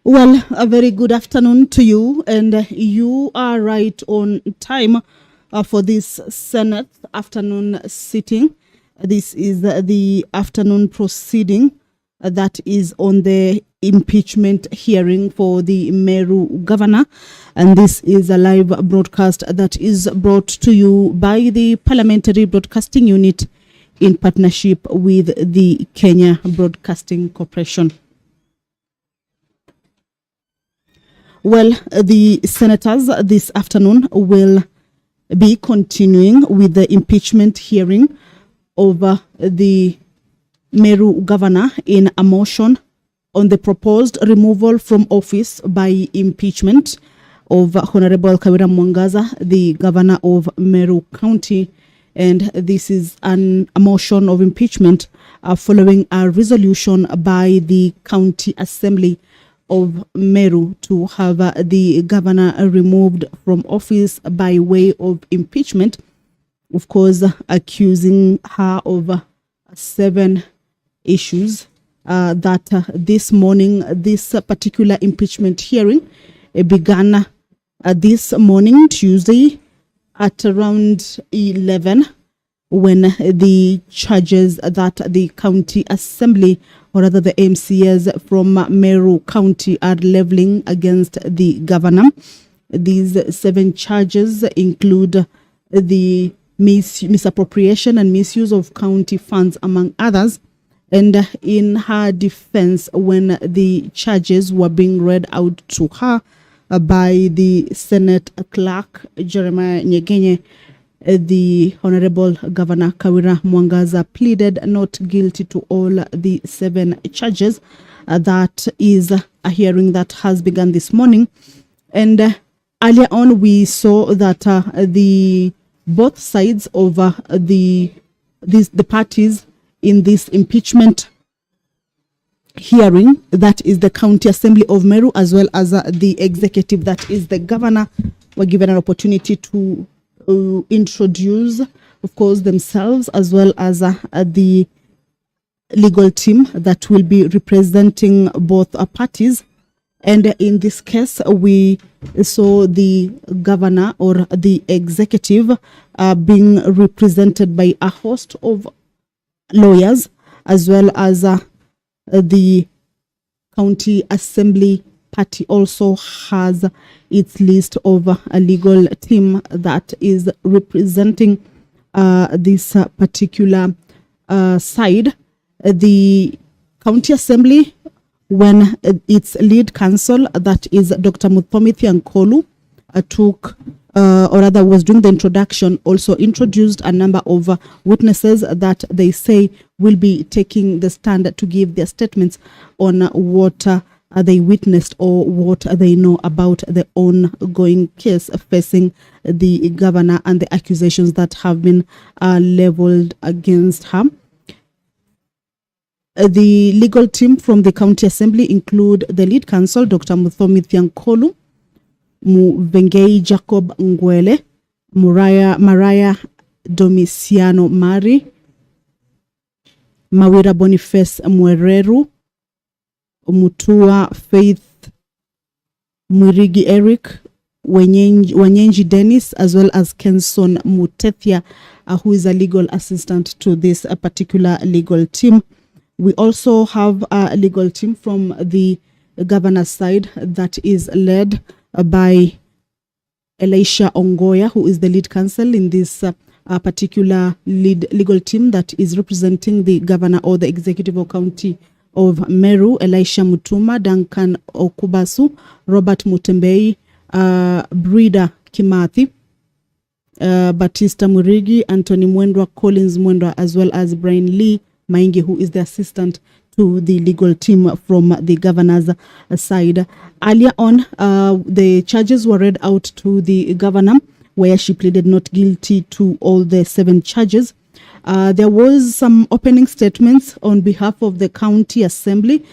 Well, a very good afternoon to you, and you are right on time for this Senate afternoon sitting. This is the afternoon proceeding that is on the impeachment hearing for the Meru governor, and this is a live broadcast that is brought to you by the Parliamentary Broadcasting Unit in partnership with the Kenya Broadcasting Corporation. Well, the senators this afternoon will be continuing with the impeachment hearing over the Meru governor in a motion on the proposed removal from office by impeachment of Honorable Kawira Mwangaza, the governor of Meru County. And this is a motion of impeachment following a resolution by the County Assembly of Meru to have the governor removed from office by way of impeachment, of course, accusing her of 7 issues that this morning, this particular impeachment hearing began this morning, Tuesday, at around 11, when the charges that the County Assembly, or rather the MCAs from Meru County, are leveling against the governor. These 7 charges include the misappropriation and misuse of county funds, among others. And in her defense, when the charges were being read out to her by the Senate Clerk, Jeremiah Nyegenye, the Honorable Governor Kawira Mwangaza pleaded not guilty to all the 7 charges. That is a hearing that has begun this morning. And earlier on, we saw that the both sides of the parties in this impeachment hearing, that is the County Assembly of Meru, as well as the executive, that is the governor, were given an opportunity to introduce, of course, themselves, as well as the legal team that will be representing both parties. And in this case, we saw the governor or the executive being represented by a host of lawyers, as well as the County Assembly party also has its list of a legal team that is representing this particular side. The County Assembly, when its lead counsel, that is Dr. Muthomithi Ankolu, took or rather was doing the introduction, also introduced a number of witnesses that they say will be taking the stand to give their statements on what they witnessed or what they know about the ongoing case facing the governor and the accusations that have been leveled against her. The legal team from the County Assembly include the lead counsel, Dr. Muthomithi Ankolu, Muvengei Jacob Ngwele, Mariah Domiciano Mari, Mawira Boniface Mwereru, Mutua Faith Mwirigi Eric, Wanyenji Dennis, as well as Kenson Mutethia, who is a legal assistant to this particular legal team. We also have a legal team from the governor's side that is led by Elisha Ongoya, who is the lead counsel in this particular legal team that is representing the governor or the executive of county of Meru. Elisha Mutuma, Duncan Okubasu, Robert Mutembei, Brida Kimathi, Batista Murigi, Anthony Mwendwa, Collins Mwendwa, as well as Brian Lee Maingi, who is the assistant to the legal team from the governor's side. Earlier on, the charges were read out to the governor, where she pleaded not guilty to all the 7 charges. There was some opening statements on behalf of the County Assembly.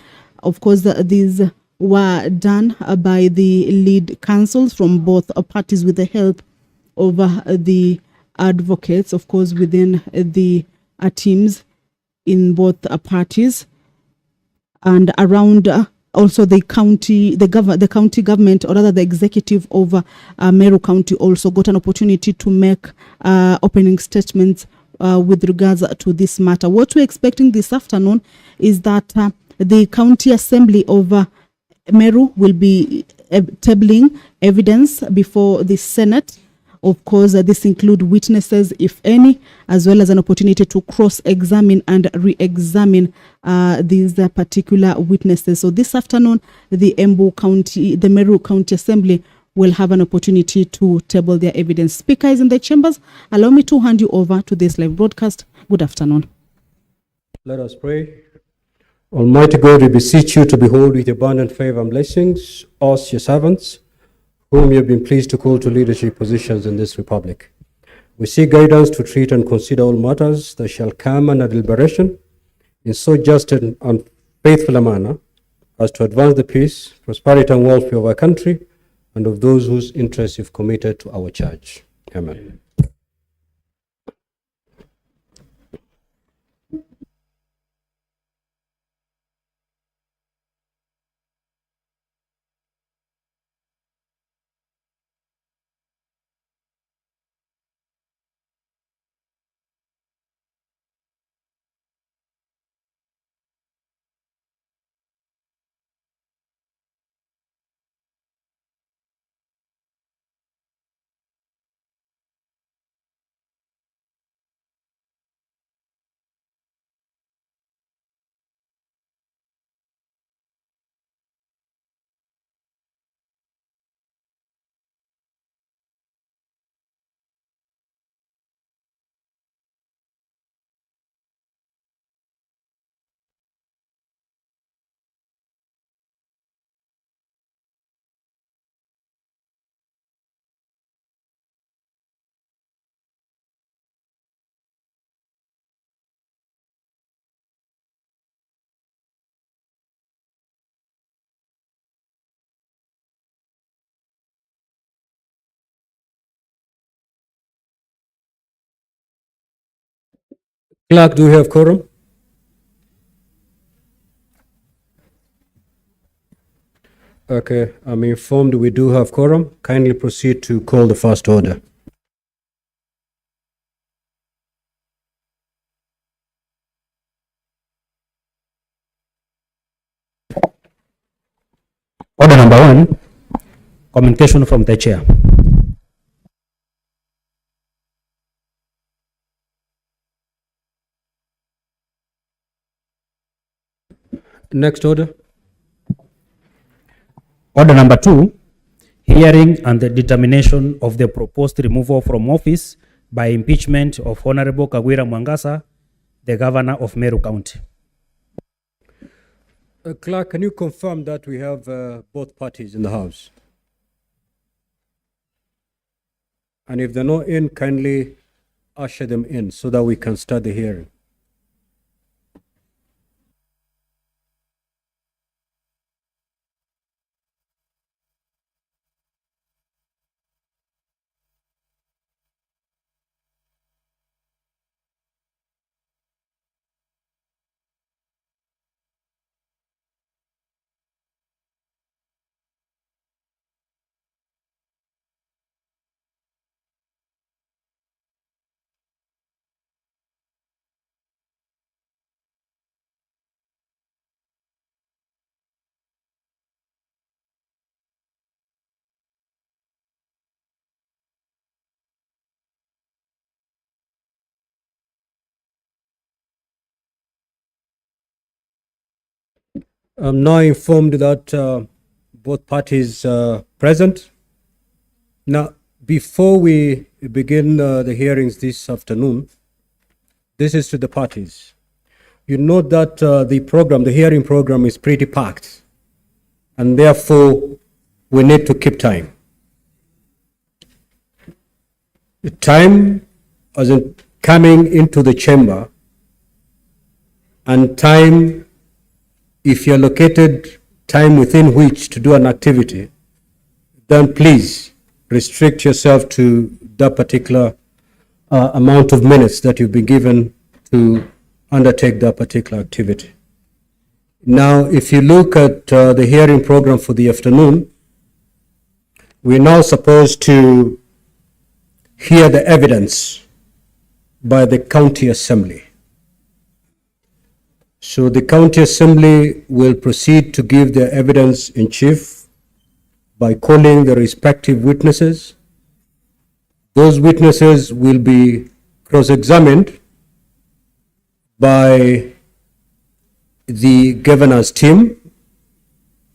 Of course, these were done by the lead counsels from both parties with the help of the advocates, of course, within the teams in both parties, and around also the county government, or rather the executive of Meru County, also got an opportunity to make opening statements with regards to this matter. What we're expecting this afternoon is that the County Assembly of Meru will be tabling evidence before the Senate. Of course, this includes witnesses, if any, as well as an opportunity to cross-examine and re-examine these particular witnesses. So this afternoon, the Meru County Assembly will have an opportunity to table their evidence. Speaker is in the chambers. Allow me to hand you over to this live broadcast. Good afternoon. Let us pray. Almighty God, we beseech you to behold with abundant favor and blessings us, your servants, whom you have been pleased to call to leadership positions in this republic. We seek guidance to treat and consider all matters that shall come under deliberation in so just and faithful a manner as to advance the peace, prosperity, and welfare of our country and of those whose interests you've committed to our church. Amen. Clerk, do we have quorum? Okay, I'm informed we do have quorum. Kindly proceed to call the first order. Order number 1, communication from the chair. Next order. Order number 2, hearing and the determination of the proposed removal from office by impeachment of Honorable Kawira Mwangaza, the governor of Meru County. Clerk, can you confirm that we have both parties in the House? And if they're not in, kindly usher them in so that we can start the hearing. I'm now informed that both parties are present. Now, before we begin the hearings this afternoon, this is to the parties. You note that the hearing program is pretty packed, and therefore we need to keep time. The time as in coming into the chamber, and time if you're located time within which to do an activity, then please restrict yourself to that particular amount of minutes that you've been given to undertake that particular activity. Now, if you look at the hearing program for the afternoon, we're now supposed to hear the evidence by the county assembly. So the county assembly will proceed to give their evidence in chief by calling the respective witnesses. Those witnesses will be cross-examined by the governor's team.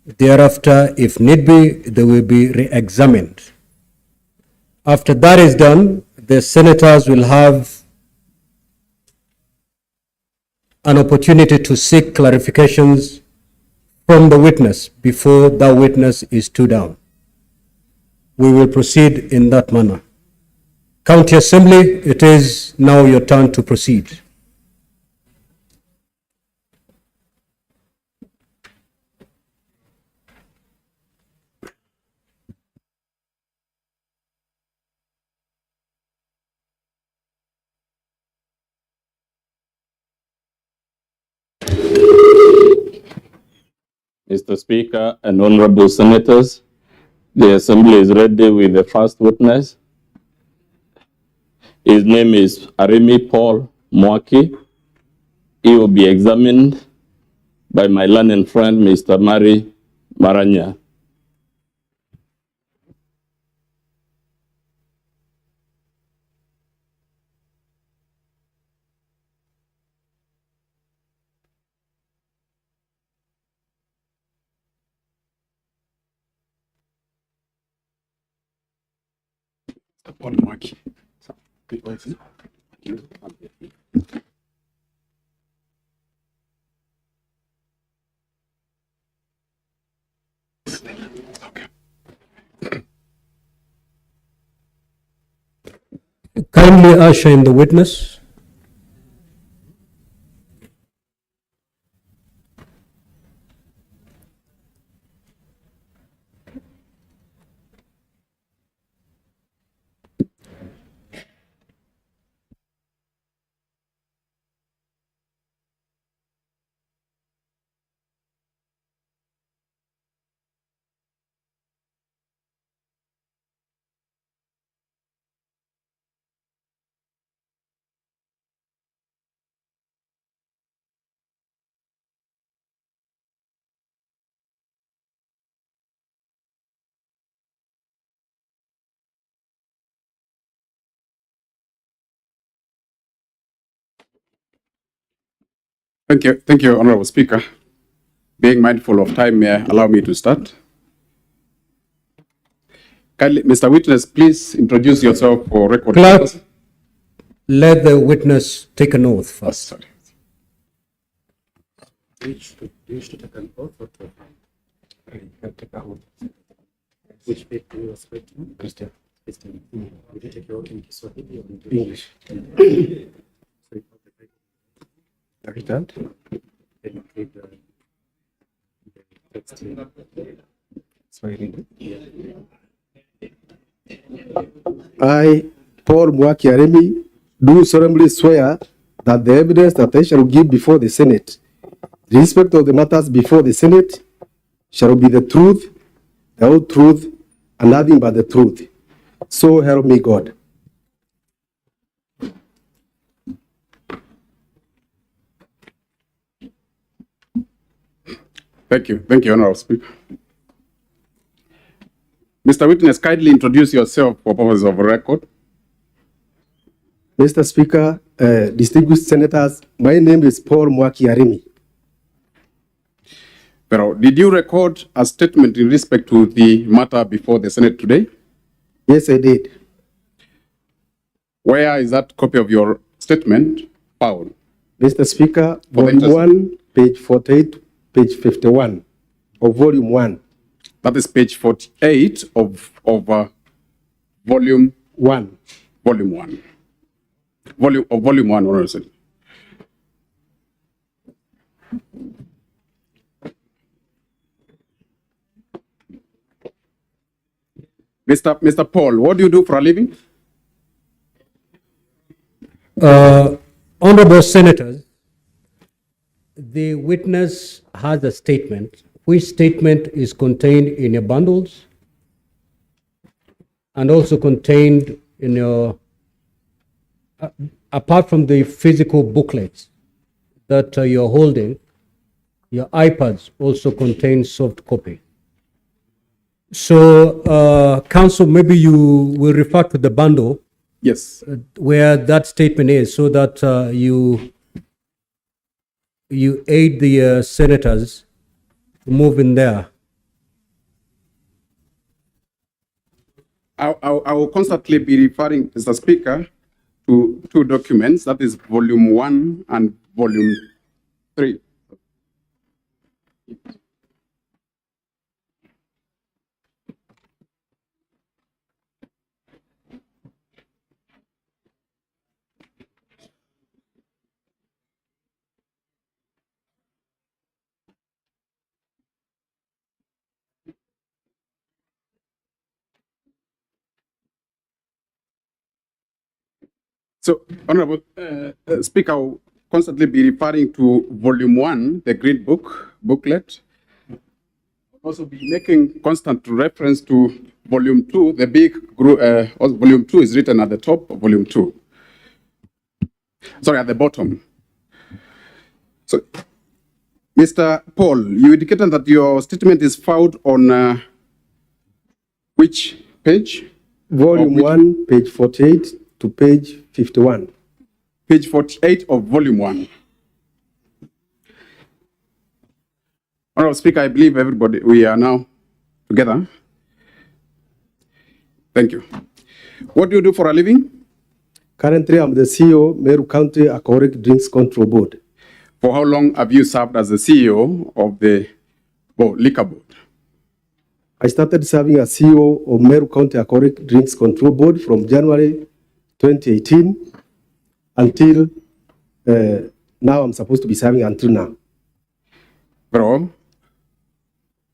Thereafter, if need be, they will be re-examined. After that is done, the senators will have an opportunity to seek clarifications from the witness before that witness is stood down. We will proceed in that manner. County Assembly, it is now your turn to proceed. Mr. Speaker and honorable senators, the assembly is ready with the first witness. His name is Arimi Paul Mwaki. He will be examined by my learned friend, Mr. Mari Maranya. Paul Mwaki. Kindly usher in the witness. Thank you, Honorable Speaker. Being mindful of time, may I allow me to start? Kindly, Mr. Witness, please introduce yourself for record. Clerk, purposes. let the witness take an oath first. Sorry. Which bit do you swear to? Christian. Christian. Would you take your oath in Kiswahili or in English? Understand? Can you read the text in Swahili? I, Paul Mwaki Arimi, do solemnly swear that the evidence that I shall give before the Senate, in respect of the matters before the Senate, shall be the truth, the whole truth, and nothing but the truth. So help me God. Thank you, Honorable Speaker. Mr. Witness, kindly introduce yourself for purposes of record. Mr. Speaker, distinguished senators, my name is Paul Mwaki Arimi. Pero, did you record a statement in respect to the matter before the Senate today? Yes, I did. Where is that copy of your statement found? Mr. Speaker, For the volume interest- 1, page 48, page 51 of volume 1. That is page 48 of volume 1. Volume 1. Volume 1, Honorable Speaker. Mr. Paul, what do you do for a living? Honorable Senators, the witness has a statement, which statement is contained in your bundles and also contained in your, apart from the physical booklets that you're holding, your iPads also contain soft copy. So, Council, maybe you will refer to the bundle Yes. where that statement is, so that you aid the senators to move in there. I will constantly be referring, Mr. Speaker, to two documents, that is Volume 1 and Volume 3. So, Honorable Speaker, I will constantly be referring to Volume 1, the Green booklet. Also be making constant reference to Volume 2, the big Volume 2 is written at the top of Volume 2. Sorry, at the bottom. So, Mr. Paul, you indicated that your statement is filed on which page? Volume 1, page 48 to page 51. Page 48 of Volume 1. Honorable Speaker, I believe everybody, we are now together. Thank you. What do you do for a living? Currently, I'm the CEO, Meru County Alcoholic Drinks Control Board. For how long have you served as the CEO of the Liquor Board? I started serving as CEO of Meru County Alcoholic Drinks Control Board from January 2018 until now. I'm supposed to be serving until now. Very well.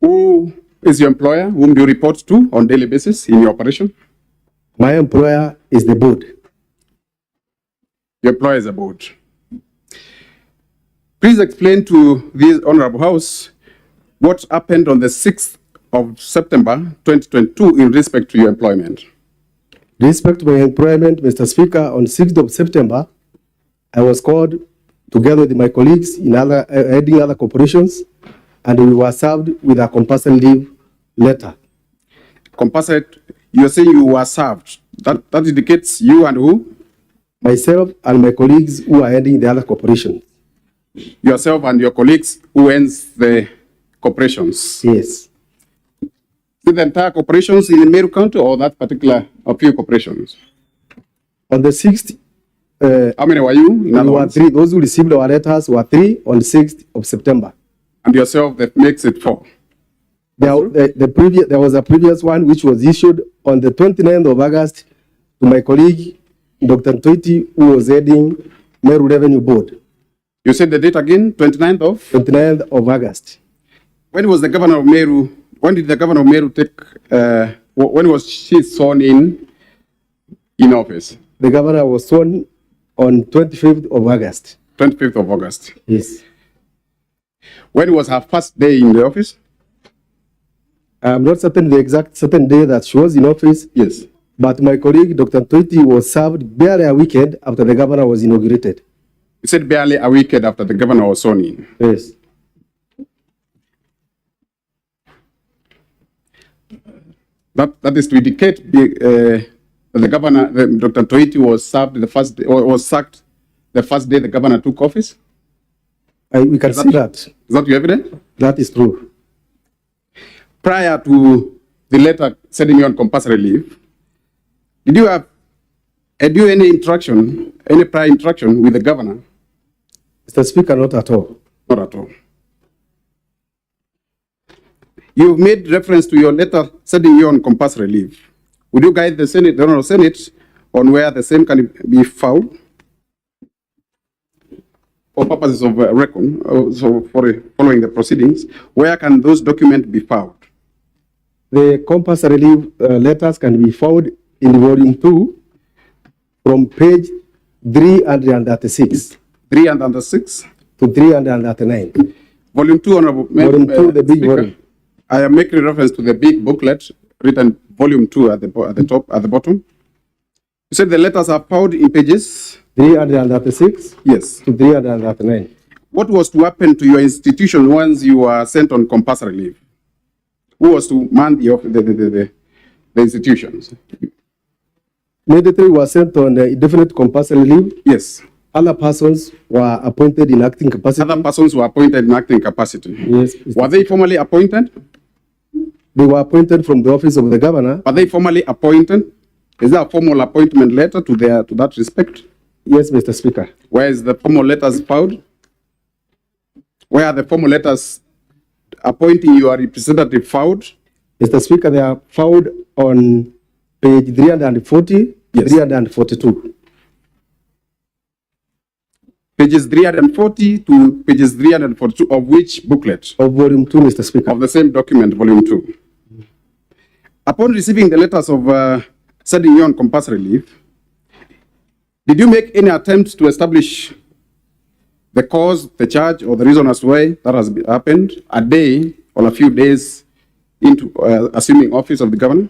Who is your employer? Whom do you report to on daily basis in your operation? My employer is the board. Your employer is a board. Please explain to this Honorable House what happened on the 6th of September 2022 in respect to your employment. With respect to my employment, Mr. Speaker, on 6th of September, I was called together with my colleagues in heading other corporations, and we were served with a compulsory leave letter. Compulsory, you're saying you were served. That indicates you and who? Myself and my colleagues who are heading the other corporations. Yourself and your colleagues who ends the corporations. Yes. Is the entire corporations in Meru County or that particular a few corporations? On the 6th, how many were you? In other we were words? 3. Those who received our letters were 3 on the 6th of September. And yourself, that makes it 4. There was a previous one which was issued on the 29th of August to my colleague, Dr. Ntoiti, who was heading Meru Revenue Board. You said the date again, 29th of August. When was the governor of Meru, when did the governor of Meru take, when was she sworn in office? The governor was sworn on 25th of August. 25th of August. Yes. When was her first day in the office? I'm not certain the exact certain day that she was in office. Yes. But my colleague, Dr. Ntoiti, was served barely a weekend after the governor was inaugurated. You said barely a weekend after the governor was sworn in. Yes. That is to indicate the governor, Dr. Ntoiti, was served the first day, or was sacked the first day the governor took office. We can see that. Is that your evidence? That is true. Prior to the letter sending you on compulsory leave, did you have any interaction, any prior interaction with the governor? Mr. Speaker, not at all. Not at all. You've made reference to your letter sending you on compulsory leave. Would you guide the Senate, the Honorable Senate, on where the same can be found? For purposes of record, so for following the proceedings, where can those documents be found? The compulsory leave letters can be found in volume 2 from page 336 306 to 339. Volume 2, Honorable Volume 2, the big Speaker, volume. I am making reference to the big booklet written Volume 2 at the top, at the bottom. You said the letters are found in pages? 336 Yes. to 339. What was to happen to your institution once you were sent on compulsory leave? Who was to man the institutions? Military was sent on indefinite compulsory leave. Yes. Other persons were appointed in acting capacity. Other persons were appointed in acting capacity. Yes. Were they formally appointed? They were appointed from the office of the governor. Were they formally appointed? Is there a formal appointment letter to that respect? Yes, Mr. Speaker. Where is the formal letters found? Where are the formal letters appointing your representative found? Mr. Speaker, they are found on page 340, Yes. 342. Pages 340 to pages 342 of which booklet? Of volume 2, Mr. Speaker. Of the same document, volume 2. Upon receiving the letters of sending you on compulsory leave, did you make any attempt to establish the cause, the charge, or the reason as to why that has happened a day or a few days into assuming office of the governor?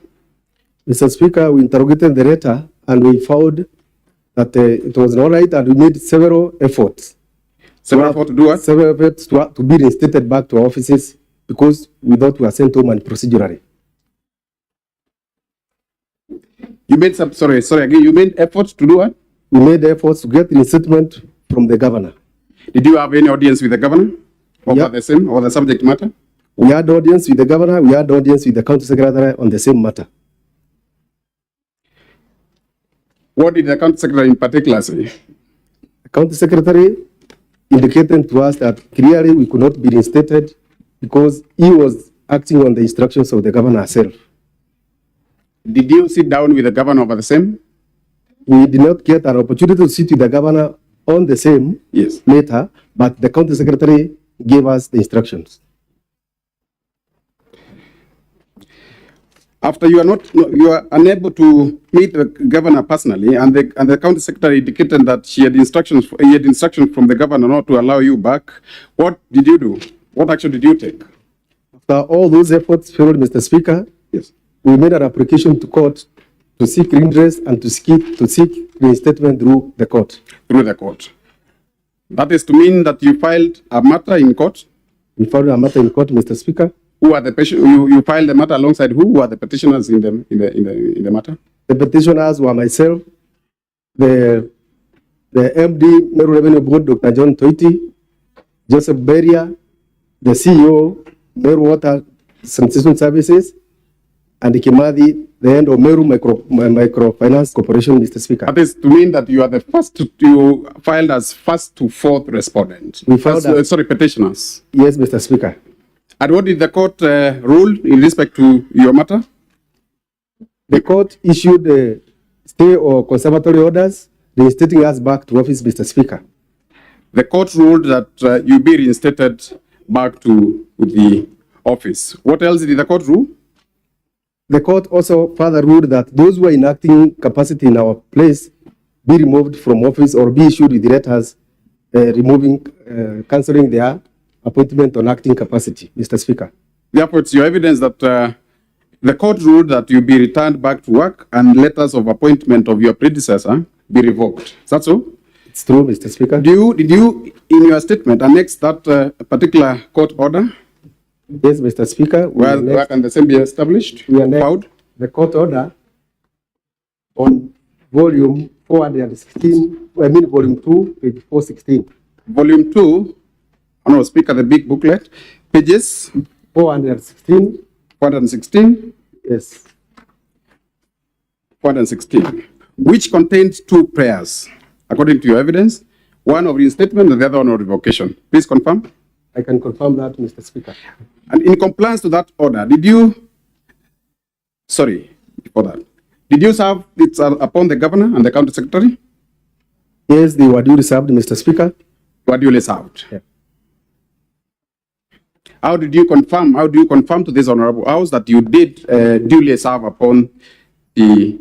Mr. Speaker, we interrogated the letter and we found that it was not right, and we made several efforts. Several efforts to do what? Several efforts to be reinstated back to our offices because we thought we were sent home and procedurally. You made some, sorry again, you made efforts to do what? We made efforts to get reinstatement from the governor. Did you have any audience with the governor over Yeah. the same, or the subject matter? We had audience with the governor, we had audience with the county secretary on the same matter. What did the county secretary in particular say? The county secretary indicated to us that clearly we could not be reinstated because he was acting on the instructions of the governor herself. Did you sit down with the governor over the same? We did not get an opportunity to sit with the governor on the same Yes. matter, but the county secretary gave us the instructions. After you are unable to meet the governor personally, and the county secretary indicated that he had instructions from the governor not to allow you back, what did you do? What action did you take? After all those efforts failed, Mr. Speaker, Yes. we made an application to court to seek redress and to seek reinstatement through the court. Through the court. That is to mean that you filed a matter in court. We filed a matter in court, Mr. Speaker. Who are the you filed the matter alongside who? Who are the petitioners in the matter? The petitioners were myself, the MD, Meru Revenue Board, Dr. John Toiti, Joseph Beria, the CEO, Meru Water Sanitation Services, and Kimadi, the end of Meru Microfinance Corporation, Mr. Speaker. That is to mean that you are the first you filed as first to fourth respondent. We filed petitioners. Yes, Mr. Speaker. And what did the court rule in respect to your matter? The court issued a stay or conservatory orders reinstating us back to office, Mr. Speaker. The court ruled that you be reinstated back to the office. What else did the court rule? The court also further ruled that those who are in acting capacity in our place be removed from office or be issued with letters cancelling their appointment on acting capacity, Mr. Speaker. Therefore, it's your evidence that the court ruled that you be returned back to work and letters of appointment of your predecessor be revoked. Is that so? It's true, Mr. Speaker. Did you, in your statement, annex that particular court order? Yes, Mr. Speaker. Where can the same be established? We annexed Filed? the court order on volume 416, volume 2, page 416. Volume 2, Honorable Speaker, the big booklet, pages 416. 416. Yes. 416, which contains two prayers, according to your evidence, one of reinstatement and the other one of revocation. Please confirm. I can confirm that, Mr. Speaker. And in compliance to that order, before that, did you serve it upon the governor and the county secretary? Yes, they were duly served, Mr. Speaker. You were duly served. Yeah. How do you confirm to this honorable house that you did duly serve upon the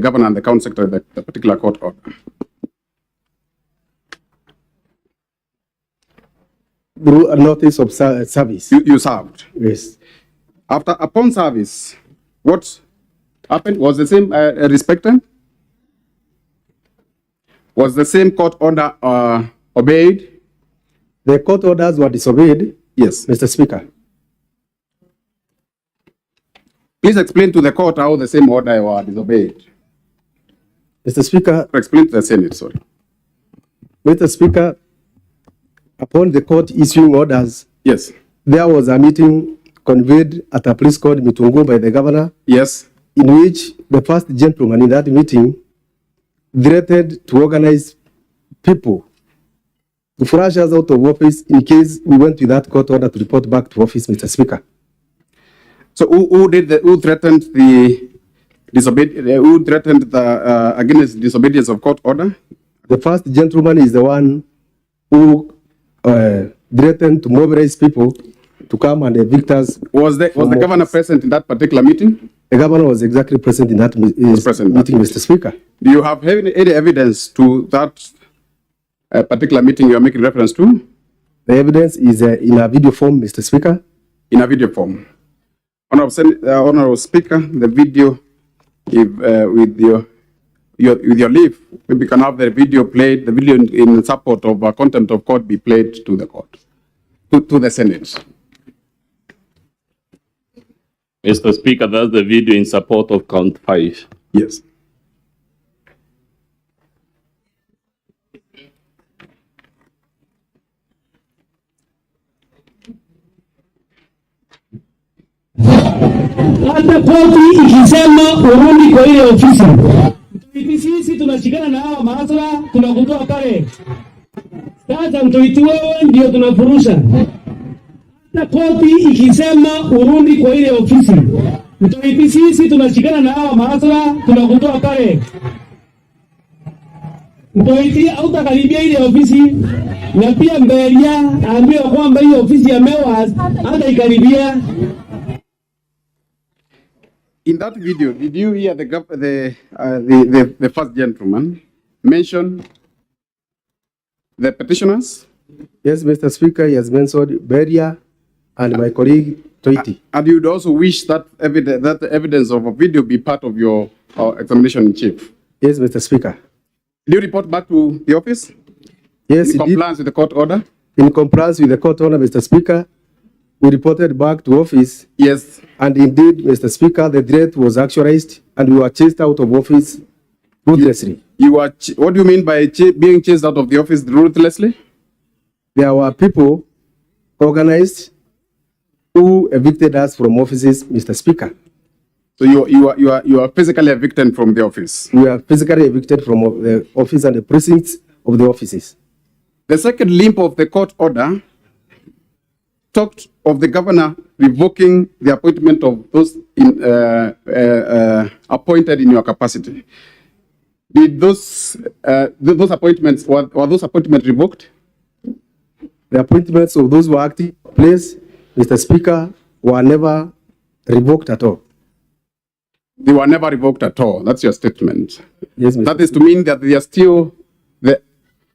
governor and the county secretary, the particular court order? through a notice of service. You served. Yes. Upon service, what happened? Was the same respected? Was the same court order obeyed? The court orders were disobeyed. Yes. Mr. Speaker. Please explain to the court how the same order were disobeyed. Mr. Speaker. Explain to the Senate, sorry. Mr. Speaker, upon the court issuing orders, yes, there was a meeting convened at a place called Mitungu by the governor. Yes. In which the first gentleman in that meeting threatened to organize people to flush us out of office in case we went to that court order to report back to office, Mr. Speaker. So who threatened the against disobedience of court order? The first gentleman is the one who threatened to mobilize people to come and evict us. Was the governor present in that particular meeting? The governor was exactly present in that meeting, Mr. Speaker. Do you have any evidence to that particular meeting you are making reference to? The evidence is in a video form, Mr. Speaker. In a video form. Honorable Speaker, the video, with your leave, maybe can have the video played, the video in support of contempt of court be played to the court, to the Senate. Mr. Speaker, that's the video in support of count 5. Yes. Hata koti ikisema urudi kwa ile ofisi, sisi tunashikana na hawa maasra, tunakutoa pale. Sasa mtoiti wewe ndio tunafurusha. Hata koti ikisema urudi kwa ile ofisi, mtoiti sisi tunashikana na hawa maasra, tunakutoa pale. Mtoiti hautakaribia ile ofisi, na pia Mberia aambiwa kwamba hiyo ofisi ya Meru hata ikaribia. In that video, did you hear the first gentleman mention the petitioners? Yes, Mr. Speaker, he has mentioned Beria and my colleague Toiti. And you'd also wish that the evidence of a video be part of your examination in chief? Yes, Mr. Speaker. Did you report back to the office? Yes, in compliance with the court order? In compliance with the court order, Mr. Speaker, we reported back to office. Yes. And indeed, Mr. Speaker, the threat was actualized and we were chased out of office ruthlessly. What do you mean by being chased out of the office ruthlessly? There were people organized who evicted us from offices, Mr. Speaker. So you are physically evicted from the office? We are physically evicted from the office and the precincts of the offices. The second limp of the court order talked of the governor revoking the appointment of those appointed in your capacity. Did those appointments, were those appointments revoked? The appointments of those who were acting in place, Mr. Speaker, were never revoked at all. They were never revoked at all. That's your statement. Yes, Mr. That is to mean that they are still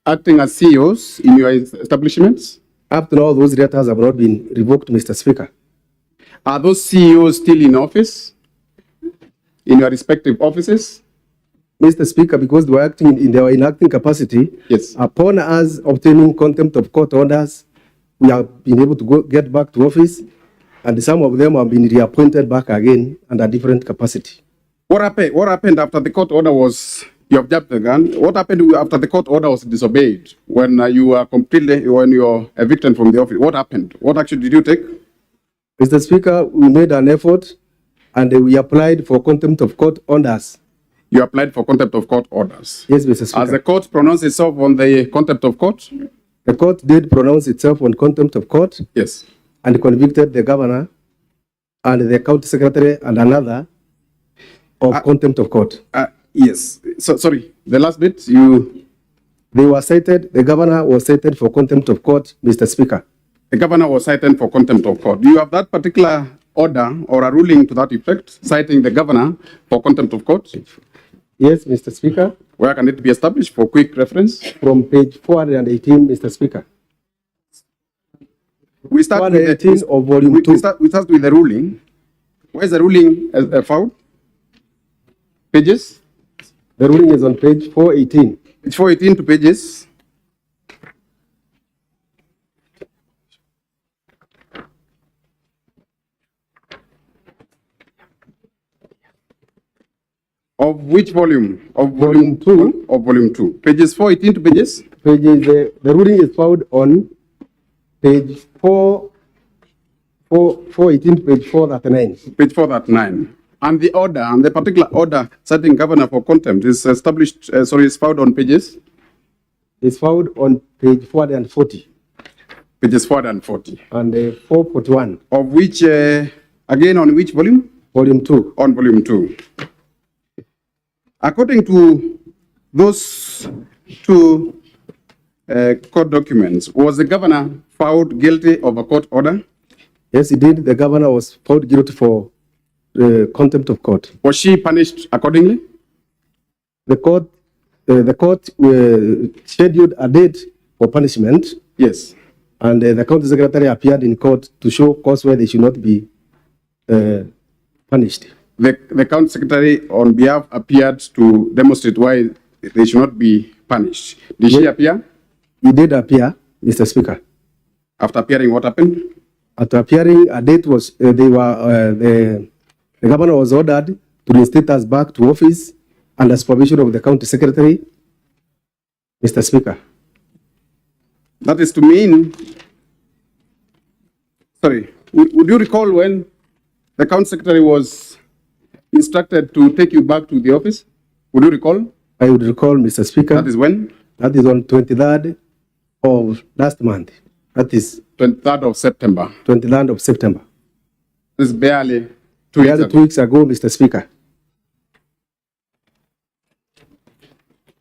acting as CEOs in your establishments? Up to now, those letters have not been revoked, Mr. Speaker. Are those CEOs still in office, in your respective offices? Mr. Speaker, because they were acting in their inacting capacity, yes. Upon us obtaining contempt of court orders, we have been able to get back to office, and some of them have been reappointed back again under different capacity. What happened after the court order was, you have jumped the gun, what happened after the court order was disobeyed, when you were evicted from the office? What happened? What action did you take? Mr. Speaker, we made an effort and we applied for contempt of court orders. You applied for contempt of court orders? Yes, Mr. Speaker. Has the court pronounced itself on the contempt of court? The court did pronounce itself on contempt of court. Yes. And convicted the governor and the county secretary and another of contempt of court. Yes. So, sorry, the last bit, They were cited, the governor was cited for contempt of court, Mr. Speaker. The governor was cited for contempt of court. Do you have that particular order or a ruling to that effect, citing the governor for contempt of court? Yes, Mr. Speaker. Where can it be established for quick reference? From page 418, Mr. Speaker. We start with 118 the, of volume 2. we start with the ruling. Where's the ruling found? Pages? The ruling is on page 418. It's 418 to pages. Of which volume? Of volume 2? Of volume 2. Pages 418 to pages? Pages, the ruling is found on page 418 to page 439. Page 439. And the order, and the particular order setting governor for contempt is established, is found on pages? It's found on page 440 Pages 440. and 441. Of which, again, on which volume? Volume 2. On volume 2. According to those two court documents, was the governor found guilty of a court order? Yes, indeed, the governor was found guilty for contempt of court. Was she punished accordingly? The court scheduled a date for punishment, Yes. and the county secretary appeared in court to show cause why they should not be punished. The county secretary on behalf appeared to demonstrate why they should not be punished. Did she appear? He did appear, Mr. Speaker. After appearing, what happened? After appearing, a date was the governor was ordered to reinstate us back to office under supervision of the county secretary, Mr. Speaker. That is to mean, sorry, would you recall when the county secretary was instructed to take you back to the office? Would you recall? I would recall, Mr. Speaker. That is when? That is on 23rd of last month. That is 23rd of September. 23rd of September. This is barely 2 weeks Barely ago. 2 weeks ago, Mr. Speaker.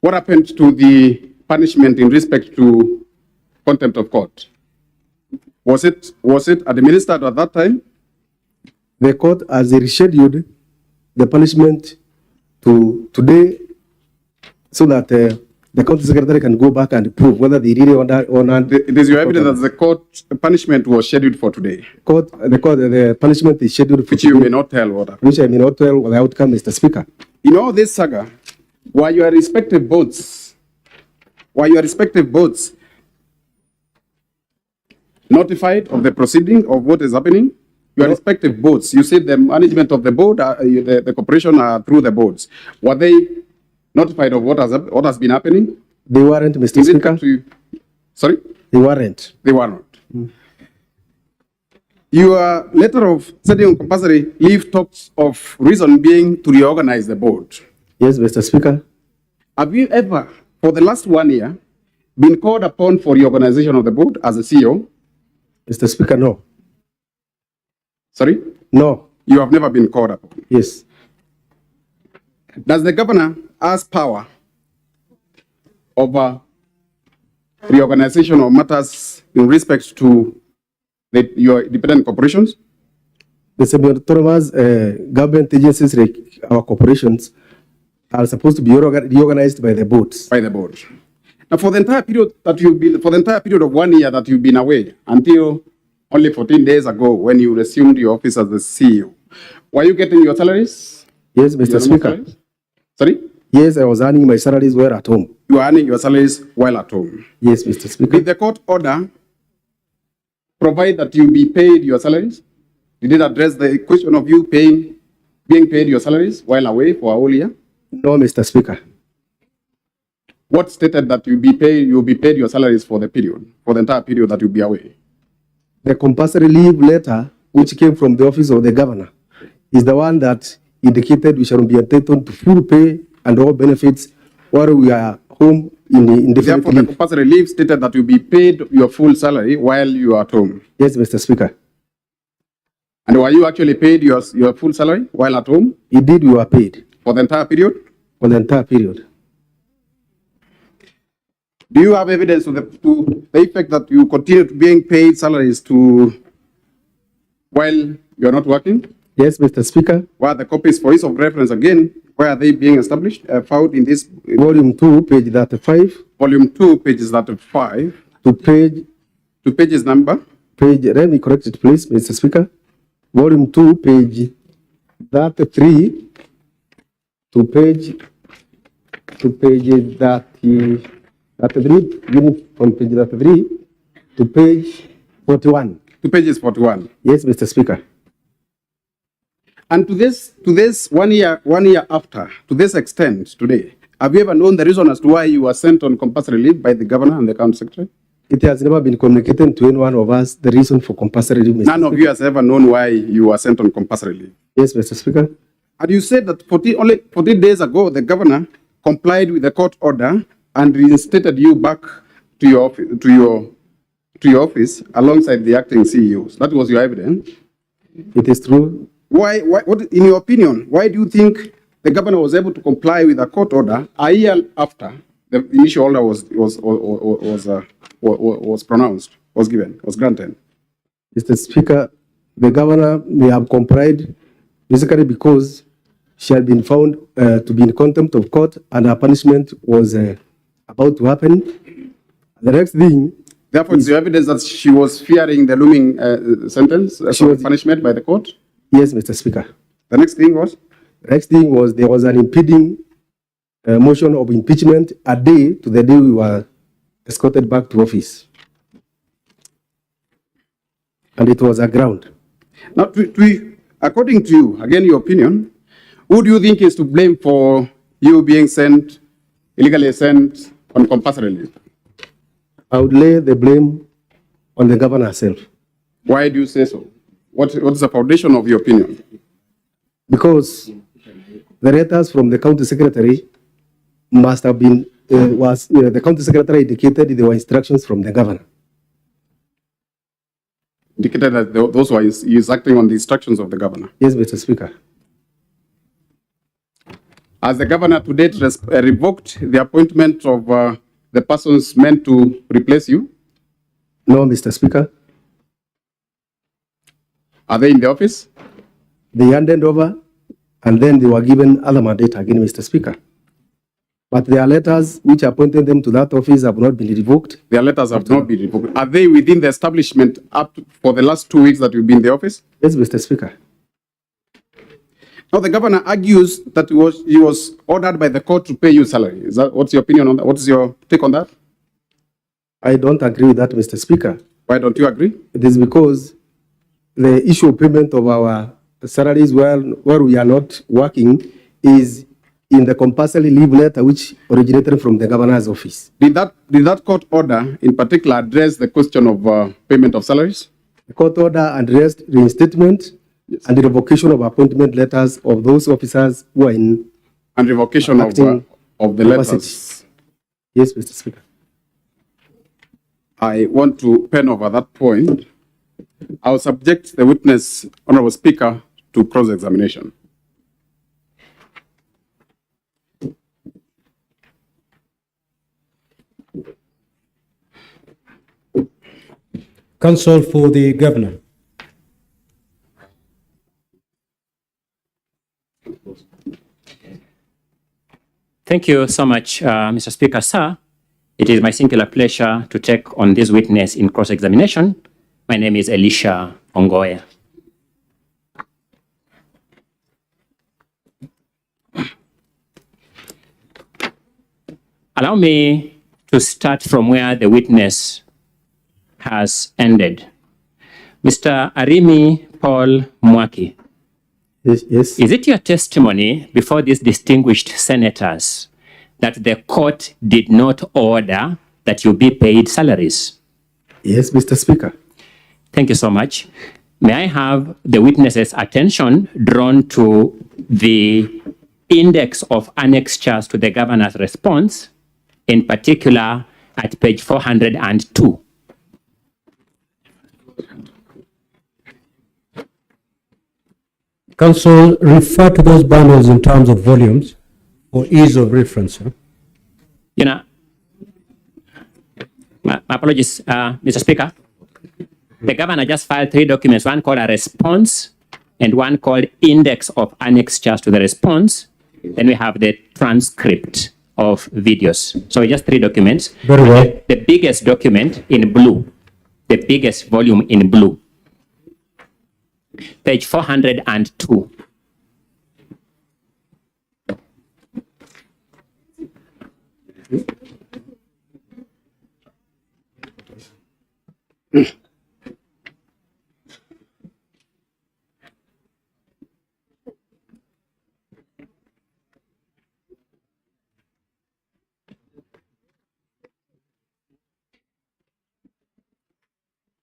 What happened to the punishment in respect to contempt of court? Was it administered at that time? The court has rescheduled the punishment to today so that the county secretary can go back and prove whether they really honored. It is your evidence that the court punishment was scheduled for today, The punishment is scheduled for which you today, may not tell what happened. which I may not tell the outcome, Mr. Speaker. In all this saga, were your respective boards notified of the proceeding of what is happening? Your respective boards, you said the management of the board, the corporation are through the boards. Were they notified of what has been happening? They weren't, Mr. Is it Speaker. come to you? Sorry? They weren't. They were not. Your letter of setting on compulsory leave talks of reason being to reorganize the board. Yes, Mr. Speaker. Have you ever, for the last 1 year, been called upon for reorganization of the board as a CEO? Mr. Speaker, no. Sorry? No. You have never been called upon. Yes. Does the governor have power over reorganization of matters in respect to your independent corporations? The semi-autonomous government agencies like our corporations are supposed to be reorganized by the boards. By the board. Now, for the entire period of 1 year that you've been away, until only 14 days ago when you resumed your office as the CEO, were you getting your salaries? Yes, Mr. Your Speaker. salaries? Sorry? Yes, I was earning my salaries while at home. You are earning your salaries while at home. Yes, Mr. Speaker. Did the court order provide that you be paid your salaries? Did it address the question of you being paid your salaries while away for a whole year? No, Mr. Speaker. What stated that you'll be paid your salaries for the entire period that you'll be away? The compulsory leave letter, which came from the office of the governor, is the one that indicated we shall be entitled to full pay and all benefits while we are home in indefinite Therefore, the leave. compulsory leave stated that you'll be paid your full salary while you are at home. Yes, Mr. Speaker. And were you actually paid your full salary while at home Indeed, we were paid for the entire period? for the entire period. Do you have evidence to the effect that you continue being paid salaries while you are not working? Yes, Mr. Speaker. Where are the copies, for ease of reference again, where are they being established? Found in this Volume 2, page 35, volume 2, pages 35 to page to pages number page, let me correct it, please, Mr. Speaker. Volume 2, page 33 to page 33, beginning from page 33 to page 41. To pages 41. Yes, Mr. Speaker. And to this 1 year after, to this extent today, have you ever known the reason as to why you were sent on compulsory leave by the governor and the county secretary? It has never been communicated to any one of us the reason for compulsory leave, Mr. None of you has ever known why you were sent on compulsory leave. Yes, Mr. Speaker. And you said that only 14 days ago, the governor complied with the court order and reinstated you back to your office alongside the acting CEOs. That was your evidence. It is true. What, in your opinion, why do you think the governor was able to comply with a court order a year after the initial order was granted? Mr. Speaker, the governor may have complied basically because she had been found to be in contempt of court and her punishment was about to happen. The next thing. Therefore, it's your evidence that she was fearing the looming sentence, punishment by the court? Yes, Mr. Speaker. The next thing was? The next thing was there was an impeding motion of impeachment a day to the day we were escorted back to office. And it was a ground. Now, according to you, again, your opinion, who do you think is to blame for you being illegally sent on compulsory leave? I would lay the blame on the governor herself. Why do you say so? What is the foundation of your opinion? Because the letters from the county secretary must have been, the county secretary indicated there were instructions from the governor. Indicated that those were he's acting on the instructions of the governor? Yes, Mr. Speaker. Has the governor to date revoked the appointment of the persons meant to replace you? No, Mr. Speaker. Are they in the office? They handed over and then they were given other mandate again, Mr. Speaker. But their letters which appointed them to that office have not been revoked. Their letters have not been revoked. Are they within the establishment for the last 2 weeks that you've been in the office? Yes, Mr. Speaker. Now, the governor argues that he was ordered by the court to pay you salary. What's your opinion on that? What is your take on that? I don't agree with that, Mr. Speaker. Why don't you agree? It is because the issue of payment of our salaries where we are not working is in the compulsory leave letter which originated from the governor's office. Did that court order in particular address the question of payment of salaries? The court order addressed reinstatement and the revocation of appointment letters of those officers who are in and revocation of the letters. Yes, Mr. Speaker. I want to pen over that point. I will subject the witness, Honorable Speaker, to cross-examination. Counsel for the governor. Thank you so much, Mr. Speaker. Sir, it is my singular pleasure to take on this witness in cross-examination. My name is Elisha Ongoya. Allow me to start from where the witness has ended. Mr. Arimi Paul Mwaki. Yes. Is it your testimony before these distinguished senators that the court did not order that you be paid salaries? Yes, Mr. Speaker. Thank you so much. May I have the witness's attention drawn to the index of annexures to the governor's response, in particular at page 402. Counsel, refer to those bundles in terms of volumes for ease of reference. You know, my apologies, Mr. Speaker. The governor just filed 3 documents, one called a response and one called index of annexures to the response. Then we have the transcript of videos. So just 3 documents. Very well. The biggest document in blue the biggest volume in blue. Page 402.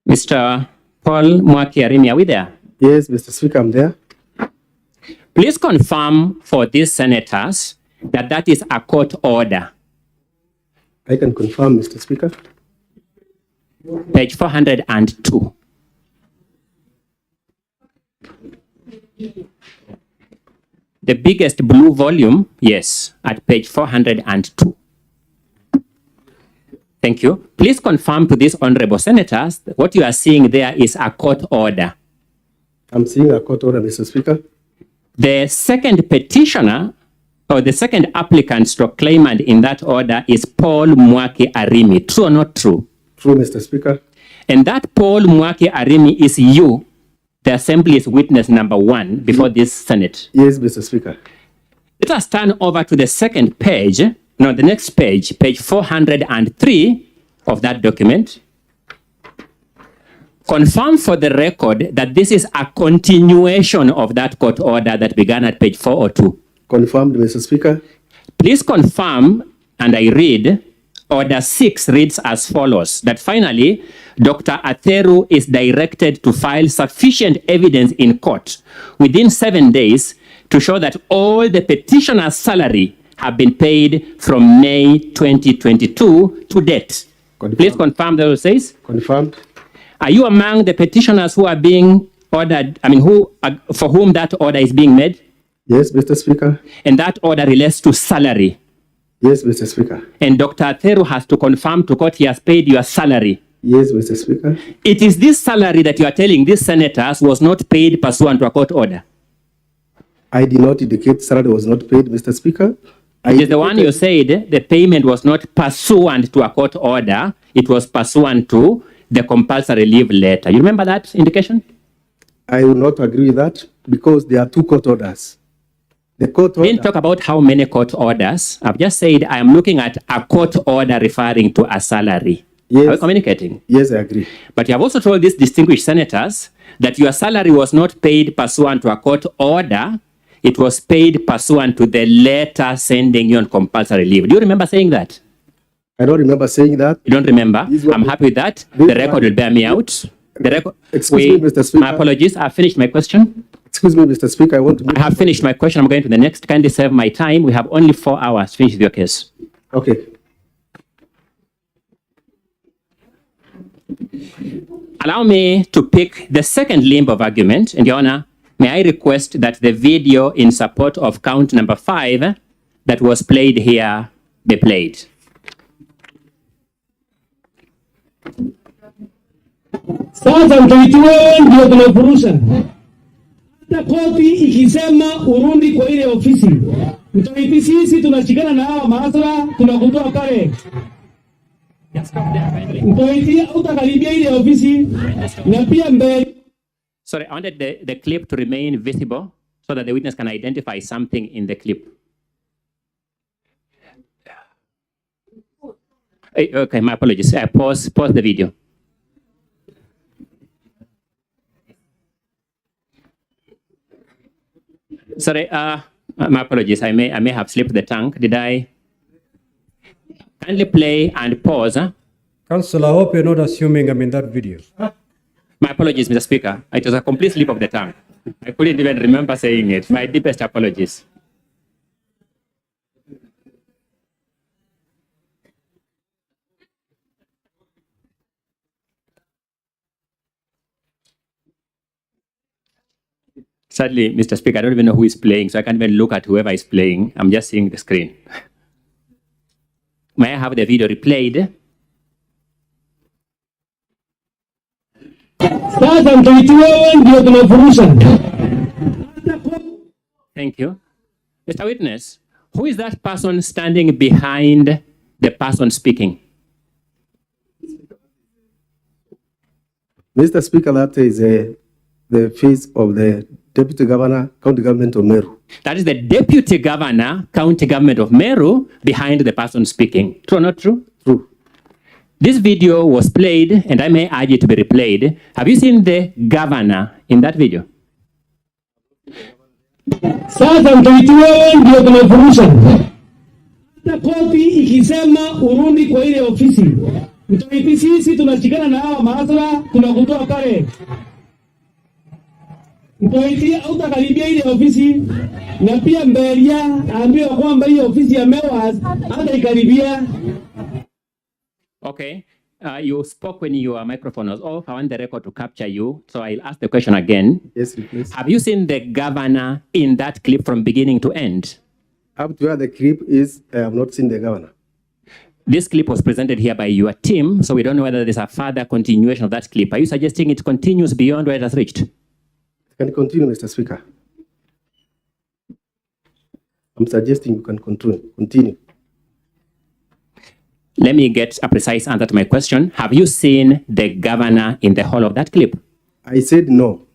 Mr. Paul Mwaki Arimi, are we there? Yes, Mr. Speaker, I'm there. Please confirm for these senators that that is a court order. I can confirm, Mr. Speaker. Page 402. The biggest blue volume, yes, at page 402. Thank you. Please confirm to these honorable senators that what you are seeing there is a court order. I'm seeing a court order, Mr. Speaker. The second petitioner or the second applicant stroke claimant in that order is Paul Mwaki Arimi. True or not true? True, Mr. Speaker. And that Paul Mwaki Arimi is you, the Assembly's witness number 1 before this Senate. Yes, Mr. Speaker. Let us turn over to the second page, no, the next page, page 403 of that document. Confirm for the record that this is a continuation of that court order that began at page 402. Confirmed, Mr. Speaker. Please confirm, and I read, Order 6 reads as follows, that finally, Dr. Atheru is directed to file sufficient evidence in court within 7 days to show that all the petitioner's salary have been paid from May 2022 to date. Confirmed. Please confirm that what it says. Confirmed. Are you among the petitioners who are being ordered, for whom that order is being made? Yes, Mr. Speaker. And that order relates to salary. Yes, Mr. Speaker. And Dr. Atheru has to confirm to court he has paid your salary. Yes, Mr. Speaker. It is this salary that you are telling these senators was not paid pursuant to a court order. I did not indicate salary was not paid, Mr. Speaker. It is the one you said the payment was not pursuant to a court order. It was pursuant to the compulsory leave letter. You remember that indication? I will not agree with that because there are 2 court orders. The court We order. didn't talk about how many court orders. I've just said I am looking at a court order referring to a salary. Yes. Are we communicating? Yes, I agree. But you have also told these distinguished senators that your salary was not paid pursuant to a court order. It was paid pursuant to the letter sending you on compulsory leave. Do you remember saying that? I don't remember saying that. You don't remember? These were- I'm happy with that. these The record were- will bear me out. The record. Excuse me, Mr. Speaker. My apologies. I've finished my question. Excuse me, Mr. Speaker, I want to make I have finished my question. I'm going to the next. Kindly serve my time. We have only 4 hours. Finish with your case. Okay. Allow me to pick the second limb of argument. And Your Honor, may I request that the video in support of count number 5 that was played here be played. Sasa mtaiti wewe ndio tunafurusha. Hata koti ikisema urudi kwa ile ofisi, mtaiti sisi tunashikana na hawa maasra tunakutoa pale. Mtaiti utakaribia ile ofisi na pia mbele. Sorry, I wanted the clip to remain visible so that the witness can identify something in the clip. Okay, my apologies. I pause the video. Sorry, my apologies. I may have slipped the tongue. Did I? Kindly play and pause. Council, I hope you're not assuming I'm in that video. My apologies, Mr. Speaker. It was a complete slip of the tongue. I couldn't even remember saying it. My deepest apologies. Sadly, Mr. Speaker, I don't even know who is playing, so I can't even look at whoever is playing. I'm just seeing the screen. May I have the video replayed? Sasa mtaiti wewe ndio tunafurusha. Thank you. Mr. Witness, who is that person standing behind the person speaking? Mr. Speaker, that is the face of the Deputy Governor, County Government of Meru. That is the Deputy Governor, County Government of Meru, behind the person speaking. True or not true? True. This video was played, and I may urge it to be replayed. Have you seen the governor in that video? Sasa mtoiti wewe ndio tunafurusha. Hata koti ikisema urudi kwa ile ofisi. Mtoiti sisi tunashikana na hawa maasara tunakutoa pale. Mtoiti hautakaribia ile ofisi na pia Mberia aambiwa kwamba hiyo ofisi ya Meru hata ikaribia. Okay. You spoke when your microphone was off. I want the record to capture you. So I'll ask the question again. Yes, please. Have you seen the governor in that clip from beginning to end? Up to where the clip is, I have not seen the governor. This clip was presented here by your team, so we don't know whether there's a further continuation of that clip. Are you suggesting it continues beyond where it has reached? Can you continue, Mr. Speaker? I'm suggesting you can continue. Let me get a precise answer to my question. Have you seen the governor in the whole of that clip? I said no.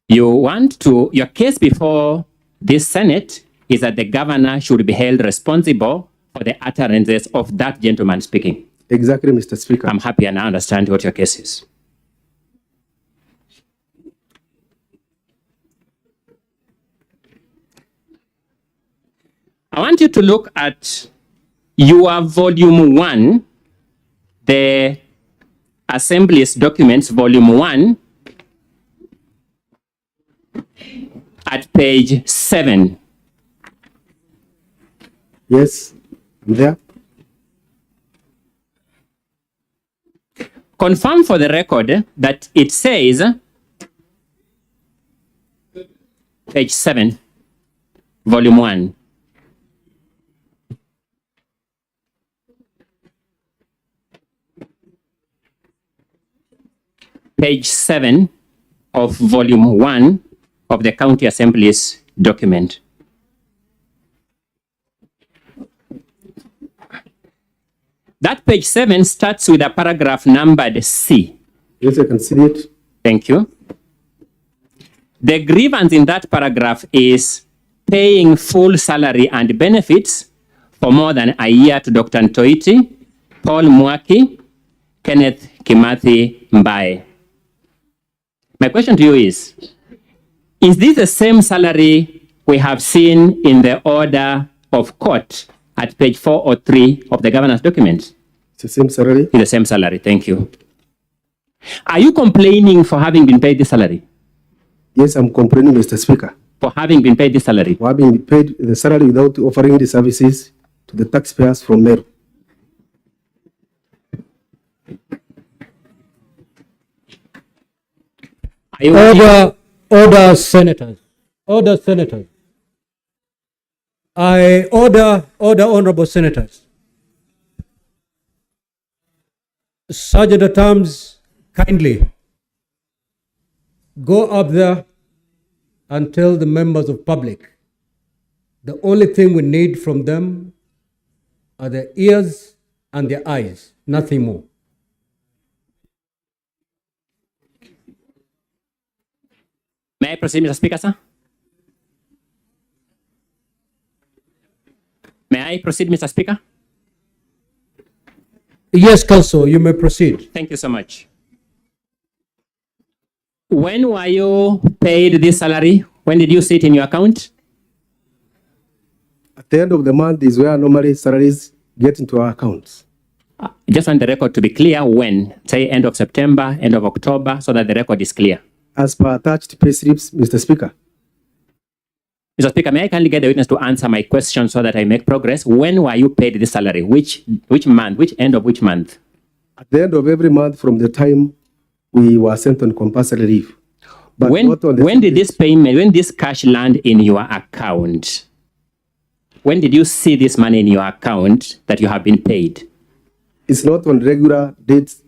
Your case before this Senate is that the governor should be held responsible for the utterances of that gentleman speaking. Exactly, Mr. Speaker. I'm happy and I understand what your case is. I want you to look at your volume 1, the Assembly's documents, volume 1, at page 7. Yes, I'm there. Confirm for the record that it says, page 7, volume 1. Page 7 of volume 1 of the County Assembly's document. That page 7 starts with a paragraph numbered C. Yes, I can see it. Thank you. The grievance in that paragraph is paying full salary and benefits for more than a year to Dr. Ntoiti, Paul Mwaki, Kenneth Kimathi Mbae. My question to you is this the same salary we have seen in the order of court at page 403 of the governor's document? It's the same salary. It's the same salary. Thank you. Are you complaining for having been paid this salary? Yes, I'm complaining, Mr. Speaker. For having been paid this salary? For having paid the salary without offering the services to the taxpayers from Meru. Order, senators. Order, senators. I order, honorable senators. Sergeant at Arms, kindly go up there and tell the members of public the only thing we need from them are their ears and their eyes, nothing more. May I proceed, Mr. Speaker, sir? May I proceed, Mr. Speaker? Yes, Council, you may proceed. Thank you so much. When were you paid this salary? When did you see it in your account? At the end of the month is where normally salaries get into our accounts. Just want the record to be clear when, say end of September, end of October, so that the record is clear. As per attached pay slips, Mr. Speaker. Mr. Speaker, may I kindly get the witness to answer my question so that I make progress? When were you paid this salary? Which month? Which end of which month? At the end of every month from the time we were sent on compulsory leave. But when did this payment, when this cash land in your account? When did you see this money in your account that you have been paid? It's not on regular dates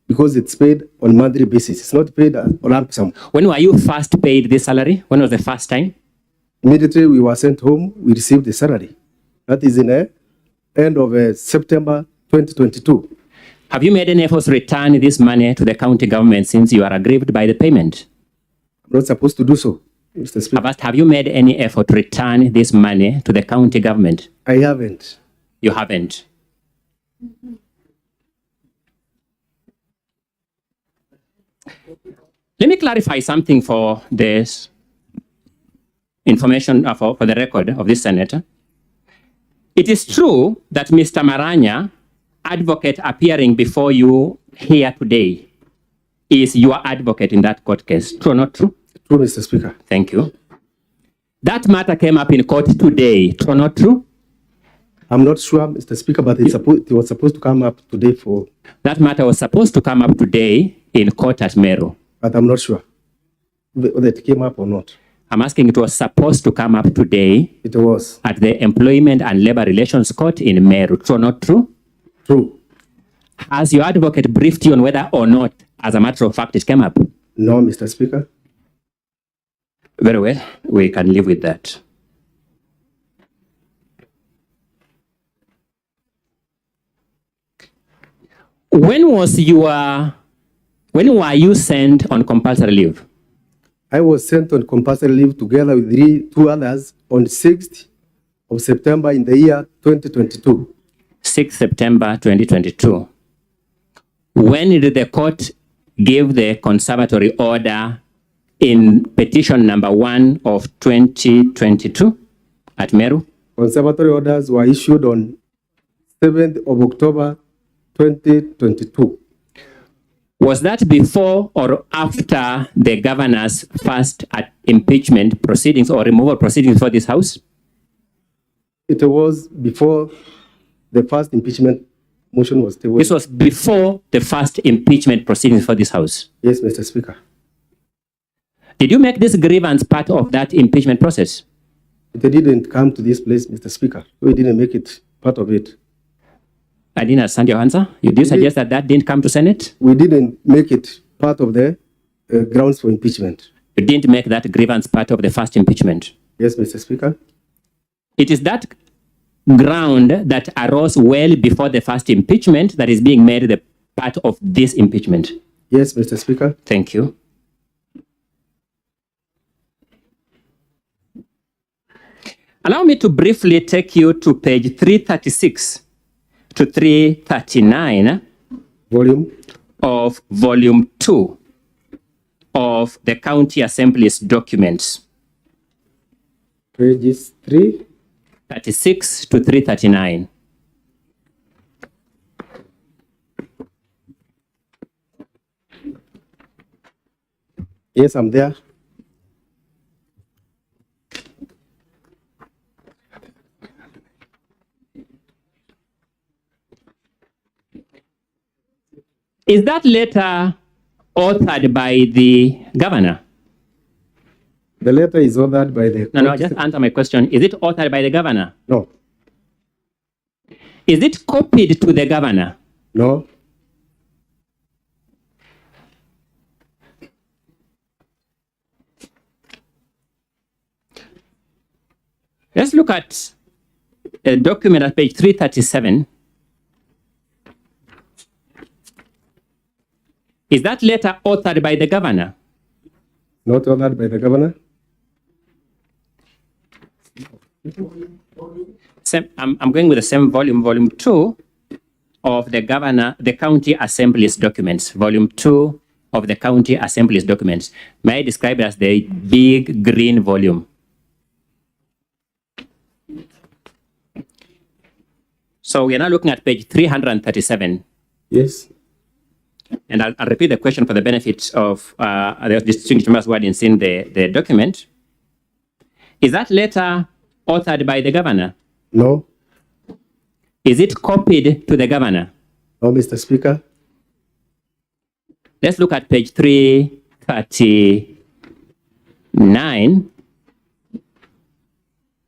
because it's paid on monthly basis. It's not paid on lump sum. When were you first paid this salary? When was the first time? Immediately we were sent home, we received the salary. That is in the end of September 2022. Have you made any efforts to return this money to the county government since you are aggrieved by the payment? I'm not supposed to do so, Mr. Speaker. I've asked, have you made any effort to return this money to the county government? I haven't. You haven't. Let me clarify something for this information for the record of this senator. It is true that Mr. Maranya, advocate appearing before you here today, is your advocate in that court case. True or not true? True, Mr. Speaker. Thank you. That matter came up in court today. True or not true? I'm not sure, Mr. Speaker, but it was supposed to come up today for... That matter was supposed to come up today in court at Meru. But I'm not sure whether it came up or not. I'm asking, it was supposed to come up today. It was. At the Employment and Labor Relations Court in Meru. True or not true? True. Has your advocate briefed you on whether or not, as a matter of fact, it came up? No, Mr. Speaker. Very well. We can live with that. When were you sent on compulsory leave? I was sent on compulsory leave together with two others on 6th of September in the year 2022. 6th September 2022. When did the court give the conservatory order in petition number 1 of 2022 at Meru? Conservatory orders were issued on 7th of October 2022. Was that before or after the governor's first impeachment proceedings or removal proceedings for this house? It was before the first impeachment motion was tabled. This was before the first impeachment proceedings for this house? Yes, Mr. Speaker. Did you make this grievance part of that impeachment process? It didn't come to this place, Mr. Speaker. We didn't make it part of it. I didn't understand your answer. You did suggest that that didn't come to Senate? We didn't make it part of the grounds for impeachment. You didn't make that grievance part of the first impeachment? Yes, Mr. Speaker. It is that ground that arose well before the first impeachment that is being made the part of this impeachment? Yes, Mr. Speaker. Thank you. Allow me to briefly take you to page 336 to 339 of volume 2 of the County Assembly's documents. Pages 336 to 339. Yes, I'm there. Is that letter authored by the governor? The letter is authored by the... No, just answer my question. Is it authored by the governor? No. Is it copied to the governor? No. Let's look at a document at page 337. Is that letter authored by the governor? Not authored by the governor. I'm going with the same volume, volume 2 of the County Assembly's documents, volume 2 of the County Assembly's documents. May I describe it as the big green volume? So we are now looking at page 337. Yes. And I'll repeat the question for the benefit of the distinguished members who hadn't seen the document. Is that letter authored by the governor? No. Is it copied to the governor? No, Mr. Speaker. Let's look at page 339.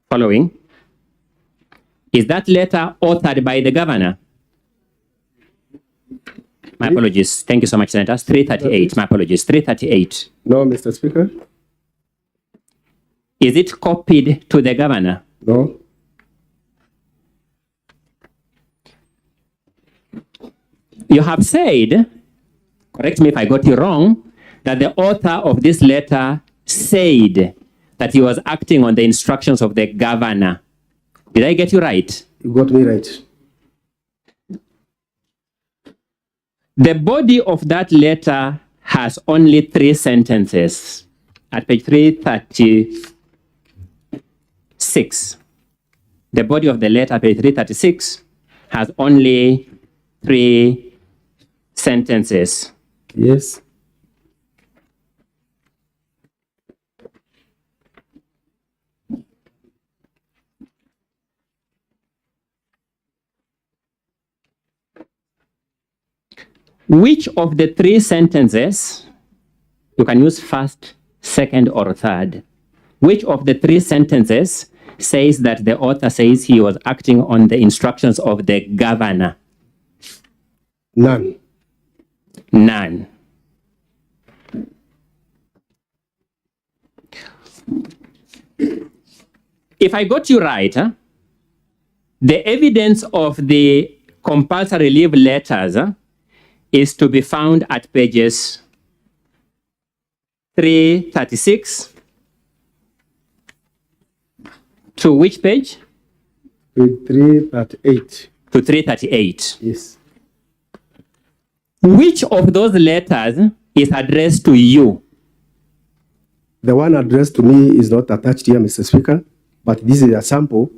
Following. Is that letter authored by the governor? My apologies. Thank you so much, Senators. 338. My apologies. 338. No, Mr. Speaker. Is it copied to the governor? You have said, correct me if I got you wrong, that the author of this letter said that he was acting on the instructions of the governor. Did I get you right? You got me right. The body of that letter has only 3 sentences. At page 336, the body of the letter, page 336, has only 3 sentences. Yes. Which of the 3 sentences, you can use first, second, or third, which of the 3 sentences says that the author says he was acting on the instructions of the governor? None. None. If I got you right, the evidence of the compulsory leave letters is to be found at pages 336 to which page? 338. To 338. Yes. Which of those letters is addressed to you? The one addressed to me is not attached here, Mr. Speaker, but this is a sample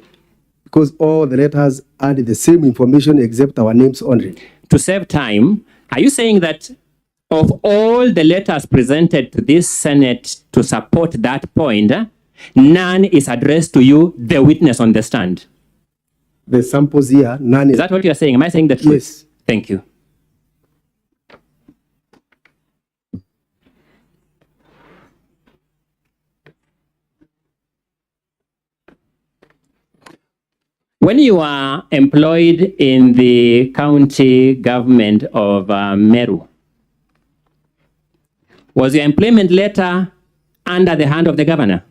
because all the letters add the same information except our names only. To save time, are you saying that of all the letters presented to this Senate to support that point, none is addressed to you, the witness on the stand? The samples here, none Is that what you're saying? Am I saying the truth? Yes. Thank you. When you are employed in the county government of Meru, was your employment letter under the hand of the governor?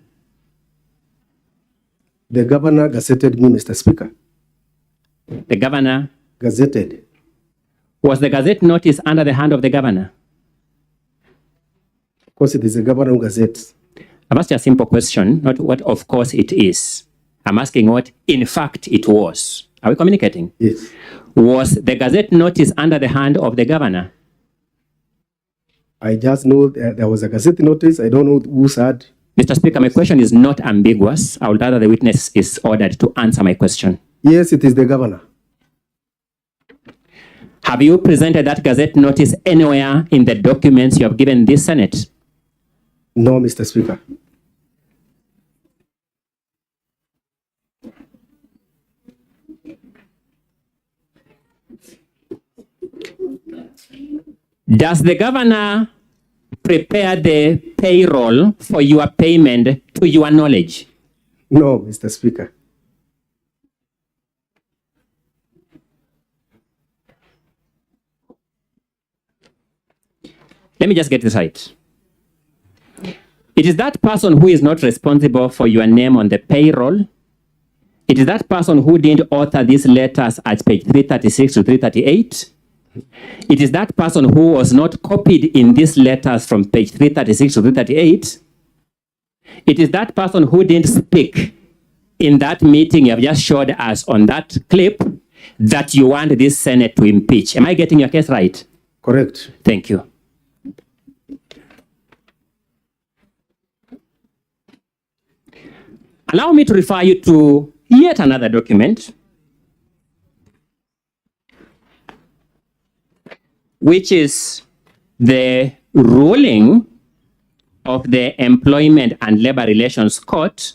The governor gazetted me, Mr. Speaker. The governor? Gazetted. Was the gazette notice under the hand of the governor? Of course, it is the governor who gazettes. I've asked you a simple question, not what of course it is. I'm asking what in fact it was. Are we communicating? Yes. Was the gazette notice under the hand of the governor? I just know there was a gazette notice. I don't know who said. Mr. Speaker, my question is not ambiguous. I would rather the witness is ordered to answer my question. Yes, it is the governor. Have you presented that gazette notice anywhere in the documents you have given this Senate? No, Mr. Speaker. Does the governor prepare the payroll for your payment to your knowledge? No, Mr. Speaker. Let me just get this right. It is that person who is not responsible for your name on the payroll. It is that person who didn't author these letters at page 336 to 338. It is that person who was not copied in these letters from page 336 to 338. It is that person who didn't speak in that meeting you have just showed us on that clip that you want this Senate to impeach. Am I getting your case right? Correct. Thank you. Allow me to refer you to yet another document, which is the ruling of the Employment and Labor Relations Court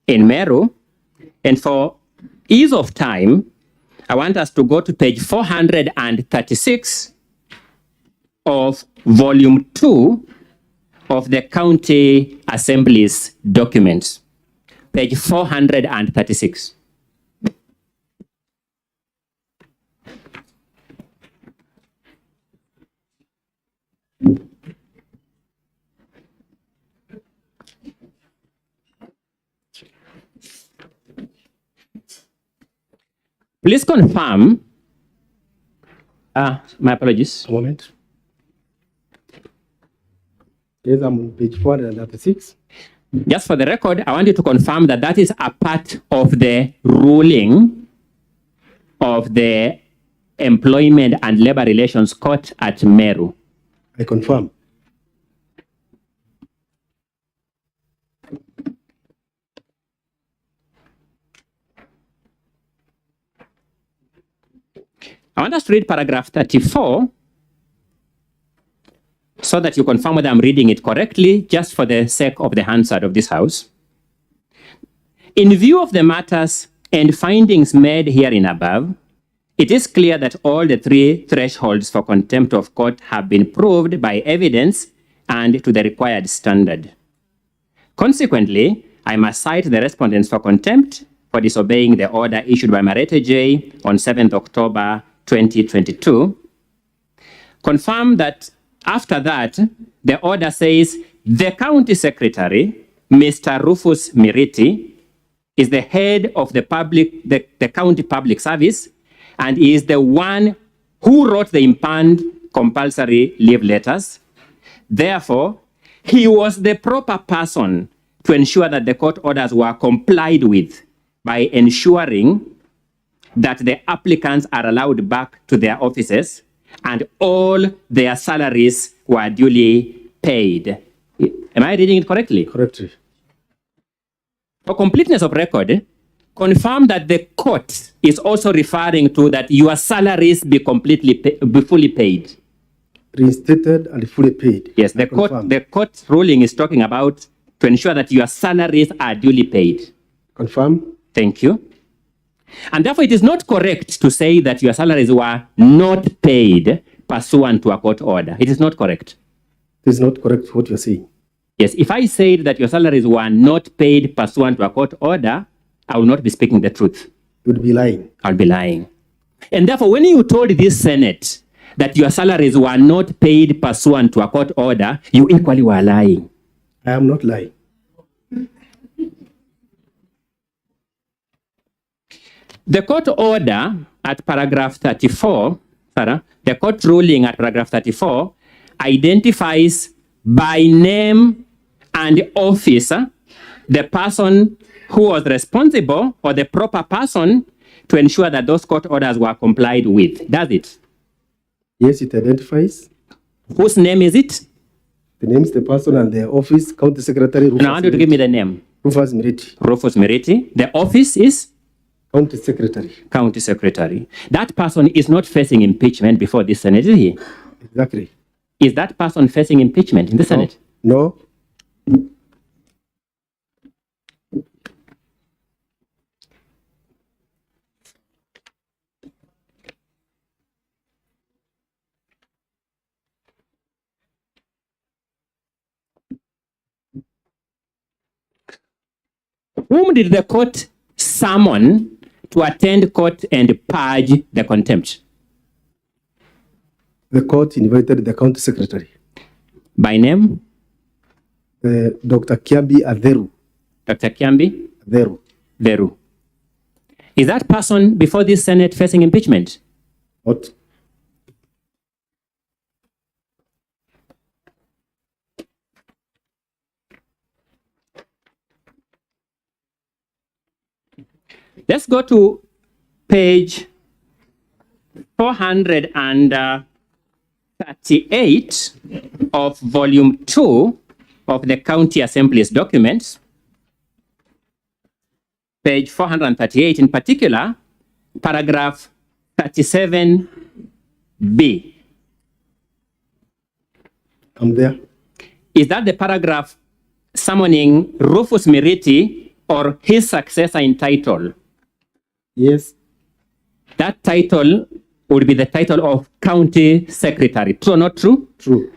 in Meru. And for ease of time, I want us to go to page 436 of volume 2 of the County Assembly's documents. Page 436. Please confirm My apologies. A moment. Yes, I'm on page 436. Just for the record, I want you to confirm that that is a part of the ruling of the Employment and Labor Relations Court at Meru. I confirm. I want us to read paragraph 34 so that you confirm whether I'm reading it correctly, just for the sake of the Hansard of this House. In view of the matters and findings made herein above, it is clear that all the three thresholds for contempt of court have been proved by evidence and to the required standard. Consequently, I must cite the respondents for contempt for disobeying the order issued by Marete J on 7th October 2022. Confirm that after that, the order says the county secretary, Mr. Rufus Miriti, is the head of the county public service and is the one who wrote the impound compulsory leave letters. Therefore, he was the proper person to ensure that the court orders were complied with by ensuring that the applicants are allowed back to their offices and all their salaries were duly paid. Am I reading it correctly? Correctly. For completeness of record, confirm that the court is also referring to that your salaries be fully paid. Reinstated and fully paid. Yes, the court ruling is talking about to ensure that your salaries are duly paid. Confirm. Thank you. And therefore, it is not correct to say that your salaries were not paid pursuant to a court order. It is not correct. It is not correct what you're saying. Yes, if I said that your salaries were not paid pursuant to a court order, I will not be speaking the truth. You would be lying. I'll be lying. And therefore, when you told this Senate that your salaries were not paid pursuant to a court order, you equally were lying. I am not lying. The court order at paragraph 34, the court ruling at paragraph 34 identifies by name and office the person who was responsible or the proper person to ensure that those court orders were complied with. Does it? Yes, it identifies. Whose name is it? The name is the person and the office, county secretary. Now I want you to give me the name. Rufus Miriti. Rufus Miriti. The office is? County secretary. County secretary. That person is not facing impeachment before this Senate, is he? Exactly. Is that person facing impeachment in the Senate? No. Whom did the court summon to attend court and purge the contempt? The court invited the county secretary. By name? Dr. Kiambi Aderu. Dr. Kiambi? Aderu. Veru. Is that person before this Senate facing impeachment? What? Let's go to page 438 of volume 2 of the County Assembly's documents. Page 438 in particular, paragraph 37B. I'm there. Is that the paragraph summoning Rufus Miriti or his successor in title? Yes. That title would be the title of county secretary. True or not true? True.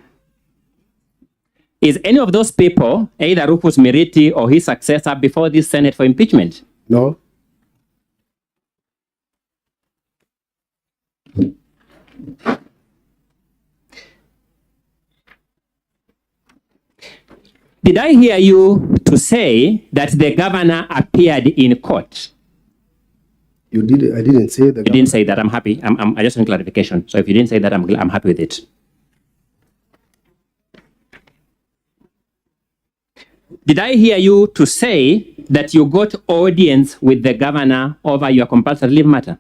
Is any of those people, either Rufus Miriti or his successor, before this Senate for impeachment? No. Did I hear you to say that the governor appeared in court? You did. I didn't say the. You didn't say that. I'm happy. I just want clarification. So if you didn't say that, I'm happy with it. Did I hear you to say that you got audience with the governor over your compulsory leave matter?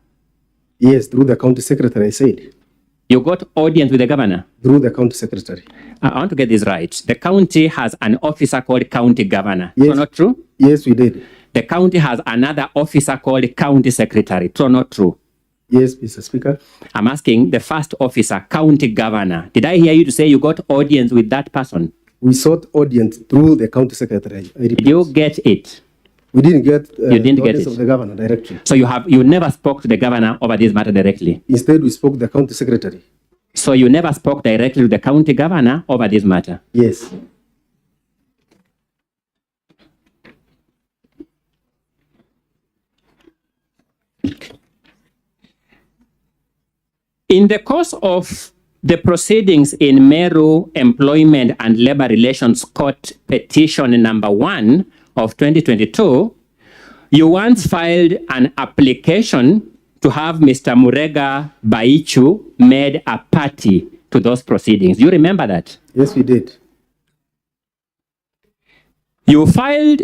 Yes, through the county secretary, I said. You got audience with the governor? Through the county secretary. I want to get this right. The county has an officer called county governor. Yes. True or not true? Yes, we did. The county has another officer called county secretary. True or not true? Yes, Mr. Speaker. I'm asking the first officer, county governor. Did I hear you to say you got audience with that person? We sought audience through the county secretary. I repeat. Did you get it? We didn't get. You didn't the get audience it. of the governor directly. So you never spoke to the governor over this matter directly? Instead, we spoke to the county secretary. So you never spoke directly to the county governor over this matter? Yes. In the course of the proceedings in Meru Employment and Labor Relations Court petition number 1 of 2022, you once filed an application to have Mr. Murega Baichu made a party to those proceedings. Do you remember that? Yes, we did. You filed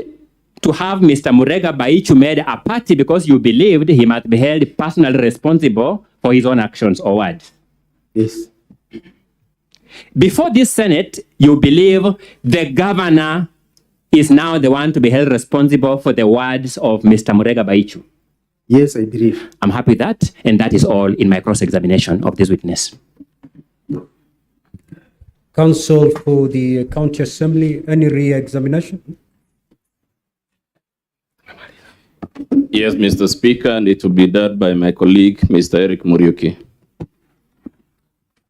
to have Mr. Murega Baichu made a party because you believed he must be held personally responsible for his own actions or words. Yes. Before this Senate, you believe the governor is now the one to be held responsible for the words of Mr. Murega Baichu. Yes, I believe. I'm happy with that, and that is all in my cross-examination of this witness. Counsel for the County Assembly, any re-examination? Yes, Mr. Speaker, and it will be done by my colleague, Mr. Eric Muriuki.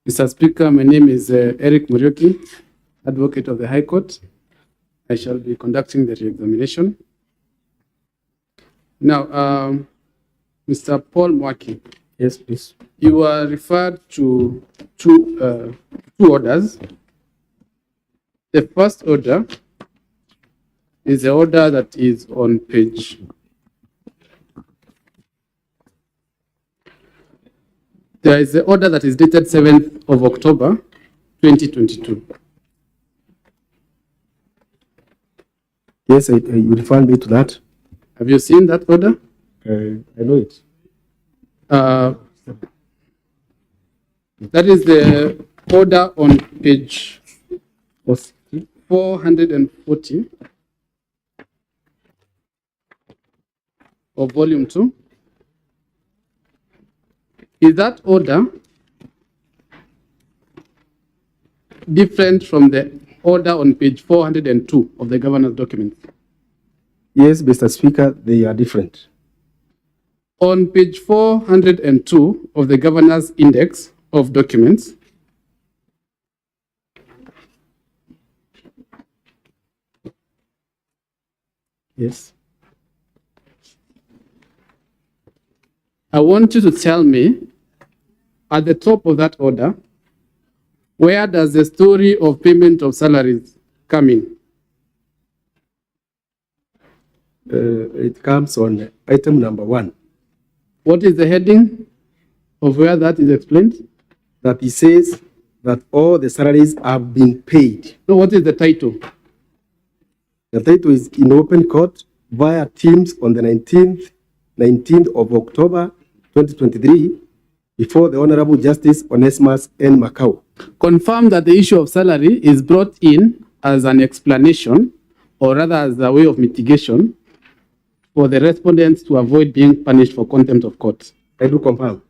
Mr. Speaker, my name is Eric Muriuki, Advocate of the High Court. I shall be conducting the re-examination. Now, Mr. Paul Mwaki. Yes, please. You were referred to two orders. The first order is the order that is on page. There is the order that is dated 7th of October, 2022. Yes, you referred me to that. Have you seen that order? I know it. That is the order on page 440 of volume 2. Is that order different from the order on page 402 of the governor's document? Yes, Mr. Speaker, they are different. On page 402 of the governor's index of documents, Yes. I want you to tell me at the top of that order, where does the story of payment of salaries come in? It comes on item number 1. What is the heading of where that is explained? That it says that all the salaries have been paid. So what is the title? The title is in open court via Teams on the 19th of October 2023 before the Honorable Justice Onesimus N. Macau. Confirm that the issue of salary is brought in as an explanation, or rather as a way of mitigation, for the respondents to avoid being punished for contempt of court. I do confirm.